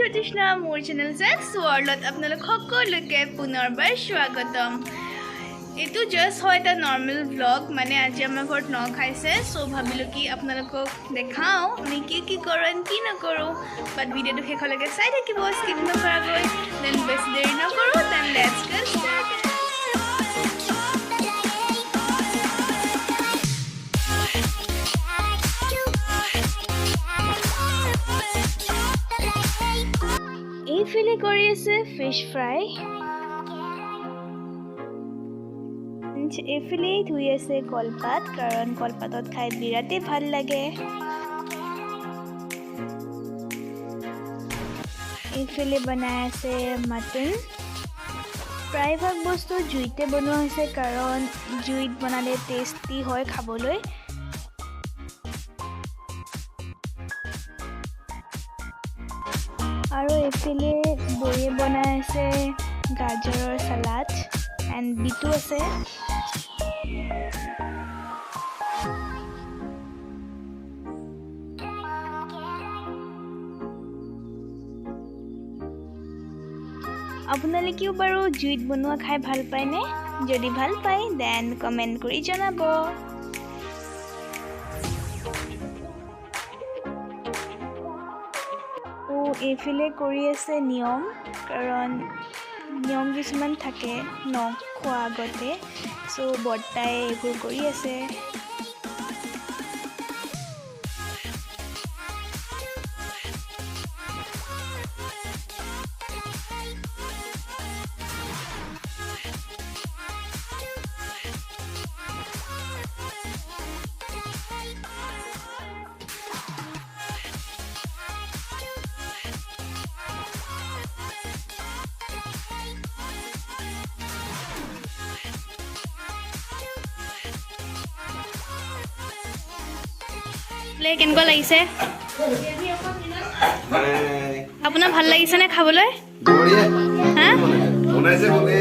Pratishna মোৰ channel জেক্স ৱৰ্ল্ডত আপোনালোক সকলোকে পুনৰবাৰ স্বাগতম এইটো জাস্ট হয় এটা নৰ্মেল ব্লগ মানে আজি আমাৰ ঘৰত ন খাইছে সো ভাবিলো কি আপোনালোকক দেখাও আমি কি কৰোঁ কি নকৰোঁ বাট ভিডিঅ'টো শেষলৈকে চাই থাকিব স্কিপ নকৰাকৈ দেন বেছি দেৰি নকৰোঁ দেন লেটছ গেট ষ্টাৰ্টেড এইফালে কৰি আছে ফিশ ফ্ৰাই এইফালে ধুই আছে কলপাত কাৰণ কলপাতত খাই বিৰাটেই ভাল লাগে এইফালে বনাই আছে মটন প্ৰায়ভাগ বস্তু জুইতে বনোৱা হৈছে কাৰণ জুইত বনালে টেষ্টি হয় খাবলৈ আৰু এইফালে বয়ে বনাই আছে গাজৰৰ সালাড এণ্ড বিটু আছে আপোনালোকেও বাৰু জুইত বনোৱা খাই ভাল পায়নে যদি ভাল পায় দেন কমেণ্ট কৰি জনাব এইফালে কৰি আছে নিয়ম কাৰণ নিয়ম কিছুমান থাকে খোৱা আগতে সো বৰ্তাই এইবোৰ কৰি আছে কেনেকুৱা লাগিছে আপোনাৰ ভাল লাগিছে নে খাবলৈ হা বনাইছে কোনে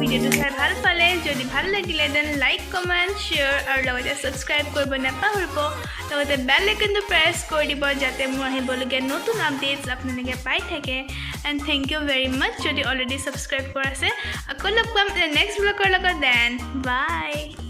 ভিডিঅ'টো চাই ভাল পালে যদি ভাল লাগিলে দেন লাইক কমেণ্ট শ্বেয়াৰ আৰু লগতে ছাবস্ক্ৰাইব কৰিব নাপাহৰিব লগতে বেল আইকনটো প্ৰেছ কৰি দিব যাতে মোৰ আহিবলগীয়া নতুন আপডেটছ আপোনালোকে পাই থাকে এণ্ড থেংক ইউ ভেৰি মাছ যদি অলৰেডি ছাবস্ক্ৰাইব কৰা আছে আকৌ লগ পাম নেক্সট ব্লগৰ লগত দেন বাই